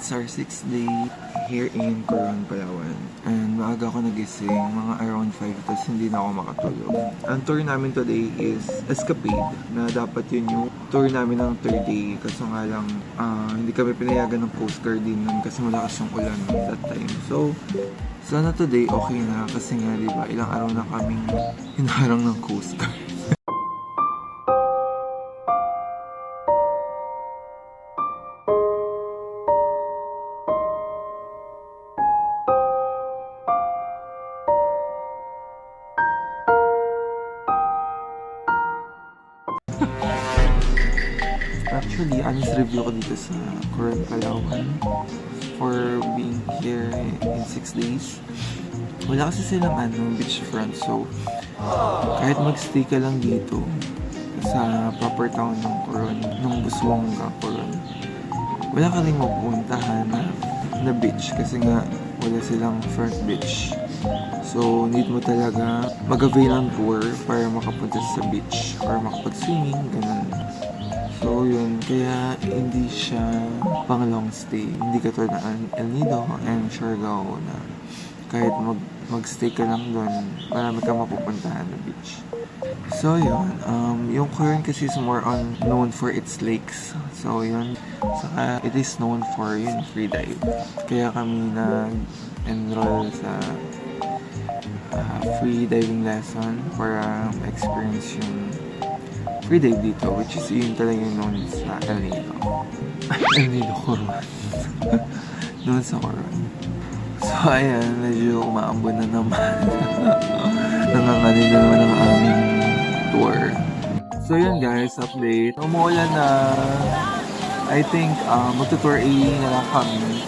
It's our 6th day here in Coron, Palawan. And maaga ako nagising, mga around 5, tapos hindi na ako makatulog. Ang tour namin today is Escapade, na dapat yun yung tour namin ng 3rd day. Kaso nga lang, hindi kami pinayagan ng Coast Guard din nun kasi malakas yung ulan that time. So, sana today okay na kasi nga diba, ilang araw na kaming hinaharang ng Coast Guard. Actually, honest review ko dito sa Coron, Palawan for being here in 6 days. Wala kasi silang beachfront, so kahit magstay ka lang dito sa proper town ng Coron, ng Busuanga, Coron, wala ka rin mapupuntahan na beach kasi nga wala silang front beach. So, need mo talaga mag-avail ng tour para makapunta sa beach or makapag-swimming, ganun. So yun, kaya hindi siya pang long stay. Hindi katulad ng El Nido and Siargao na kahit magstay ka lang doon, marami kang mapupuntahan na beach. So yun, yung Coron kasi is more on known for its lakes. So yun, saka it is known for yun, free dive. Kaya kami nag-enroll sa free diving lesson para experience yung free dive dito, which is yun talaga yung known sa El Nido. El Nido, Coron. Doon sa Coron. So ayan, medyo umaambon na naman. Nanganganin na naman ang aming tour. So yun guys, update. Umuulan na. I think magtutour A na lang kami.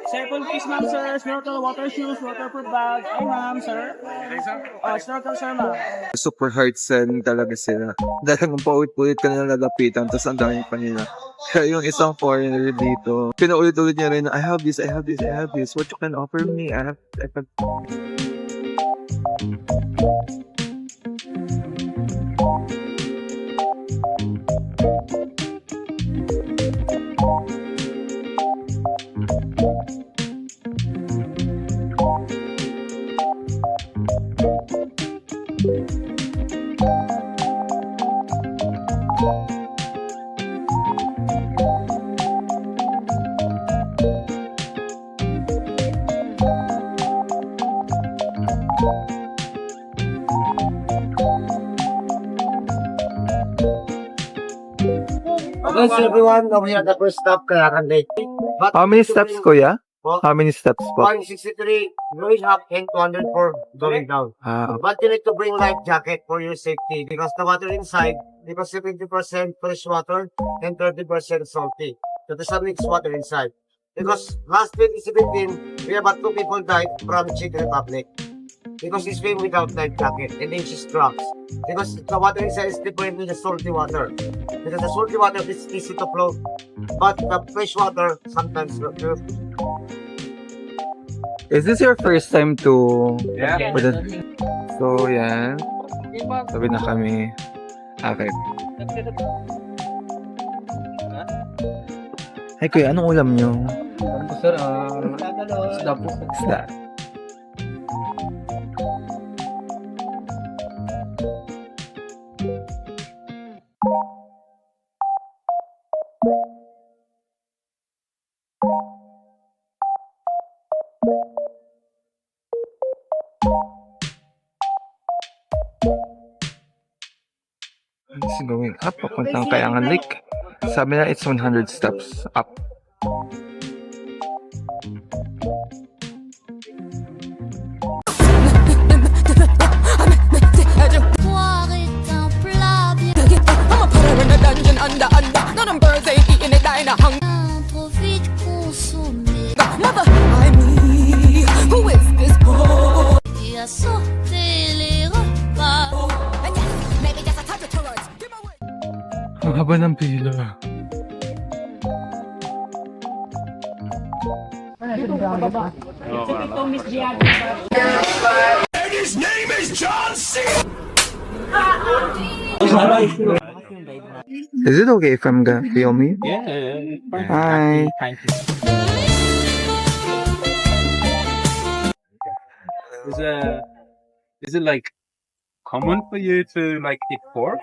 Second piece, ma'am, sir. Snorkel, water shoes, waterproof bag. Ay, ma'am, sir. Snorkel, sir, ma'am. Super hard sell talaga sila. Dahil kung paulit-ulit ka na lalapitan, tapos ang dami pa nila. Kaya yung isang foreigner dito, pinaulit-ulit niya rin, I have this. What you can offer me? I have... Yes, everyone, over here at the first stop, Calacan Lake. How many steps, kuya? How many steps po? 163 going up and 204 going down. But you need to bring life jacket for your safety because the water inside, because 70% fresh water and 30% salty. So there's some mixed water inside. Because last 2017, we about 2 people died from Czech Republic. Because he swam without life jacket and then she struck. Because the water inside is different with the salty water. Because the salty water is easy to float, but the fresh water sometimes not. Is this your first time to... Yeah. So, yan. Sabi na kami. Okay. Ay, kuya, anong ulam nyo? Sir, isda po. Isda. It's going up, papuntang Kayangan Lake. Sabi na it's 100 steps up. Trop vite consommé. Haba ng pila. Is it okay if I'm gonna film you? Yeah. Hi. Is it like common for you to like eat pork?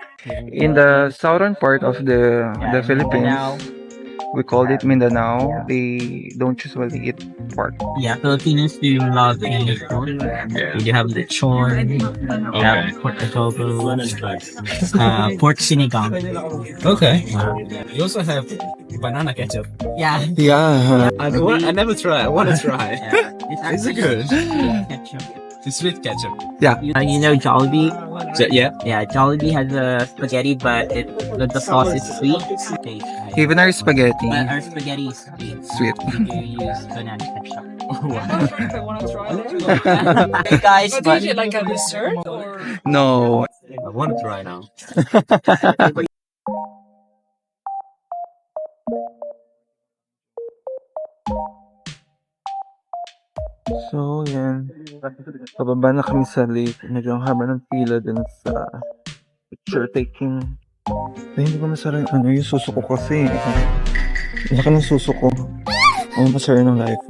In the southern part of the Philippines, we call it Mindanao. They don't usually eat pork. Yeah, Filipinos do love eating pork. You have lechon, you have pork adobo, pork sinigang. Okay. You also have banana ketchup. Yeah. Yeah. I never try. I want to try. Yeah. Is it good? Ketchup. It's sweet ketchup. You know Jollibee? Yeah. Yeah, Jollibee has a spaghetti, but the sauce is sweet. Okay, Even our spaghetti, but our spaghetti is sweet. sweet. We do use banana ketchup. Hey guys, but like a dessert or No. I want to try now. So, yan. Pababa na kami sa lake. Medyo ang haba ng pila din sa picture taking. Ay, hindi ko masara yung suso ko kasi. Laki ng suso ko. Ang masara ng life.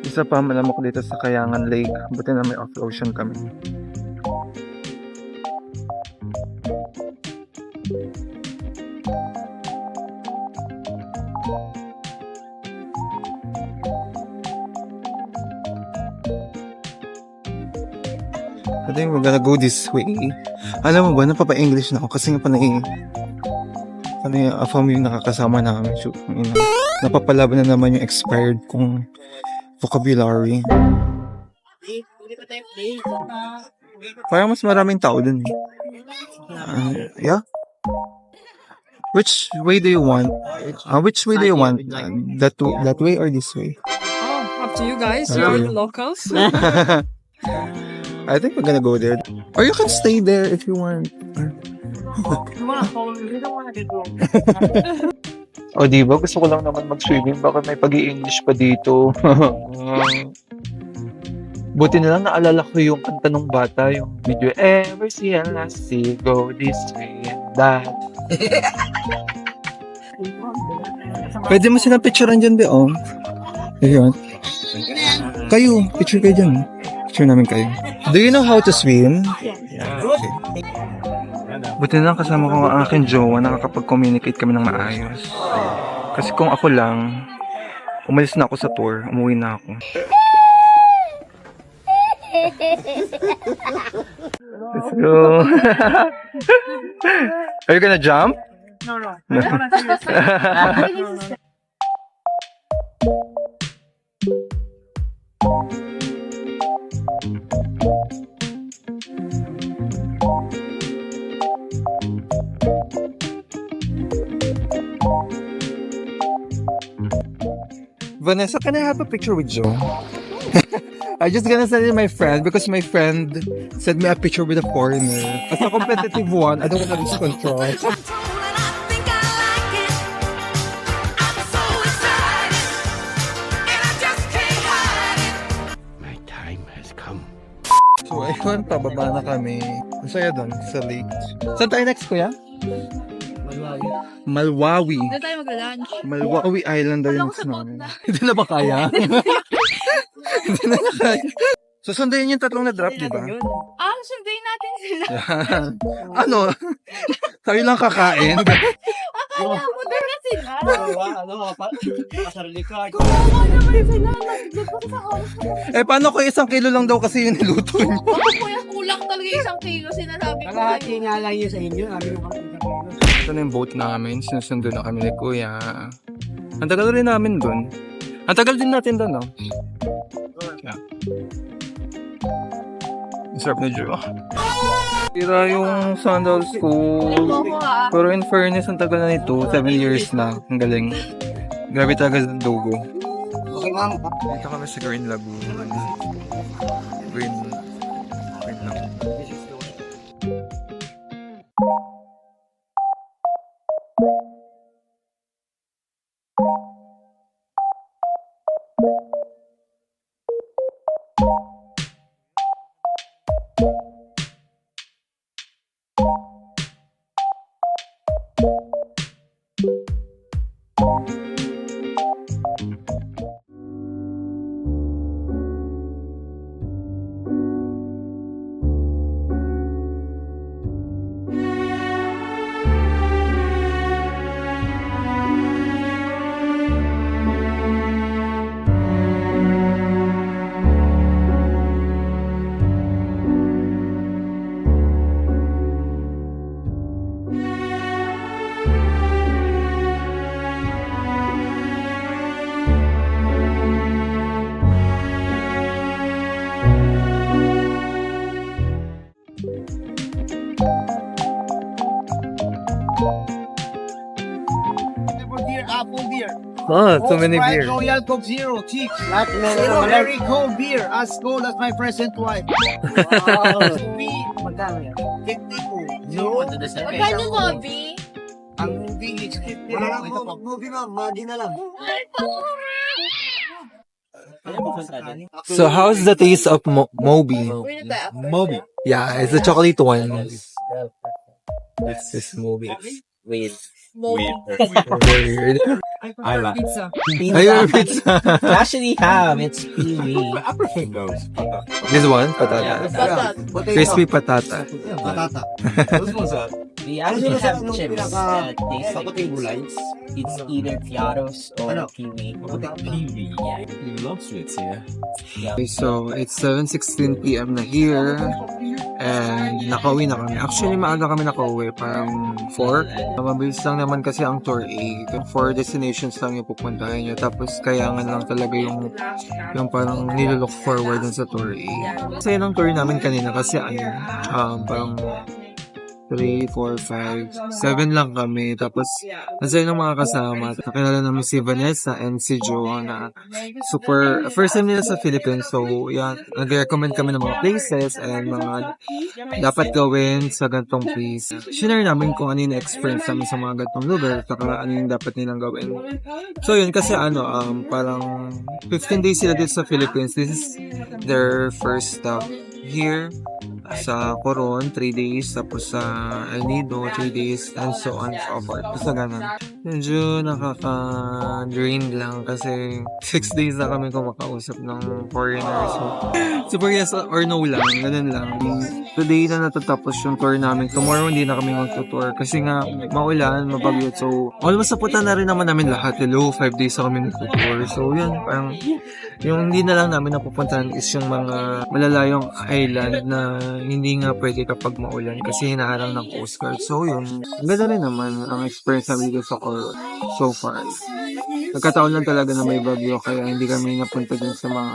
Isa pa, malamok dito sa Kayangan Lake. Buti na may off-ocean kami. I think we're gonna go this way. Alam mo ba, napapa-English na ako kasi nga panay afam yung nakakasama namin. So, napapalaban na naman yung expired kong vocabulary. Parang mas maraming tao dun eh. Yeah? Which way do you want? Which way do you want? That way or this way? up to you guys. Up to You're you. locals. I think we're gonna go there. Or you can stay there if you want. O diba, gusto ko lang naman mag-swimming. Baka may pag-i-English pa dito. Buti na lang naalala ko yung kanta ng bata, yung video, ever see and last see, go this way and that. Pwede mo silang picturean dyan, be, oh. Ayun. Kayo, picture kayo dyan. Picture namin kayo. Do you know how to swim? Yeah. Okay. Buti na lang kasama ko ang aking jowa, nakakapag-communicate kami ng maayos. Kasi kung ako lang, umalis na ako sa tour, umuwi na ako. Let's go. Are you gonna jump? No. Vanessa, can I have a picture with Joe? I just gonna send it to my friend because my friend sent me a picture with a foreigner. As a competitive one, I don't wanna lose control. So, ayun, pababa na kami. Masaya doon, sa lake. Saan tayo next, kuya? Malwawi. Hindi tayo mag-lunch. Malwawi Island daw yung gusto namin. Hindi na ba kaya? Hindi na kaya. So, sundayin yung tatlong na drop, di ba? Sundayin natin sila. Ano? Tayo lang kakain. Akala mo doon na sila. Pasarili ka. Kawawa naman sila. Nagdagdag sa oras na. Eh, paano ko 1 kilo lang daw kasi yung niluto niyo? Ako kuya, kulang talaga 1 kilo sinasabi ko. Kalahati nga lang yun sa inyo. Sabi mo kasi Ito na yung boat namin. Sinusundo na kami ni Kuya. Ang tagal rin namin dun. Ang tagal din natin dun, no? Yeah. Ang sarap na Joe. Tira yung sandals ko. Pero in fairness, ang tagal na nito. 7 years na. Ang galing. Grabe talaga sa logo. okay, ma'am. Dito kami sa Green Lagoon. Green Lagoon. Beer, apple beer. Oh, so many Sprite beers. Royal Coke Zero, cheap. Zero, very cold beer, as cold as my present wife. Wow. Magkano yan? 52. Zero. Magkano mo, B? Ang movie is 50. Wala lang movie ma'am, magi na lang. So how's the taste of Moby? Wait na tayo. Moby. Yeah, it's the chocolate one. This movie. Weird. Weird. I like. Ayun, pizza. Actually have. It's Pee-wee. I prefer those. This one, patata. Batat. Crispy patata. Patata. Those ones are. We actually have chips that taste like pizza. It's either Fiatos or Pee-wee. Peewee. You love sweets, yeah. Okay, so it's 7:16 p.m. na here. And nakauwi na kami. Actually, maaga kami nakauwi. Parang 4. Mabilis lang naman kasi ang tour A. 4 destinations lang yung pupuntahan nyo. Tapos kayangan lang talaga yung parang nilolook forward dun sa tour A. Kasi yun ang tour namin kanina kasi parang 3, 4, 5, 7 lang kami. Tapos, nasa ng mga kasama. Nakilala namin si Vanessa and si Joe na super, first time nila sa Philippines. So, yan, nag-recommend kami ng mga places and mga dapat gawin sa gantong place. Share namin kung ano yung experience namin sa mga gantong lugar, saka ano yung dapat nilang gawin. So, yun, kasi parang 15 days sila dito sa Philippines. This is their first stop here sa Coron, 3 days, tapos sa El Nido, 3 days, and so on and so forth. Basta ganun. Medyo nakaka-drain lang kasi 6 days na kami kumakausap ng foreigners. So, super yes or no lang, ganun lang. Today na natatapos yung tour namin. Tomorrow hindi na kami magtutour kasi nga maulan, mabagyo. So, almost napunta na rin naman namin lahat. Hello, 5 days na kami nagtutour. So, yun, parang yung hindi na lang namin napupuntahan is yung mga malalayong island na hindi nga pwede kapag maulan kasi hinaharang ng Coast Guard. So yun, ang ganda rin naman ang experience namin dito sa Coron so far. Nagkataon lang talaga na may bagyo kaya hindi kami napunta dun sa mga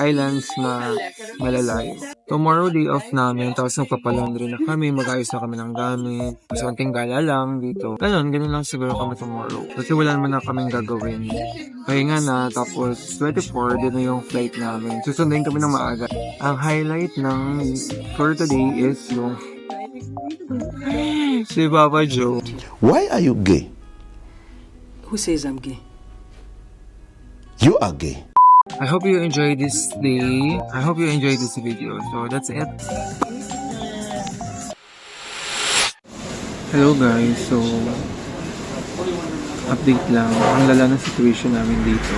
islands na malalayo. Tomorrow day off namin, tapos nagpapalaundry na kami, mag-ayos na kami ng gamit, kasi konting gala lang dito. Ganun lang siguro kami tomorrow. Kasi wala naman na kaming gagawin. Kaya nga na, tapos 24, din na yung flight namin. Susundayin kami ng maaga. Ang highlight ng for today is yung si Papa Joe. Why are you gay? Who says I'm gay? You are gay. I hope you enjoyed this day. I hope you enjoyed this video. So that's it. Hello guys. So update lang. Ang lala ng situation namin dito.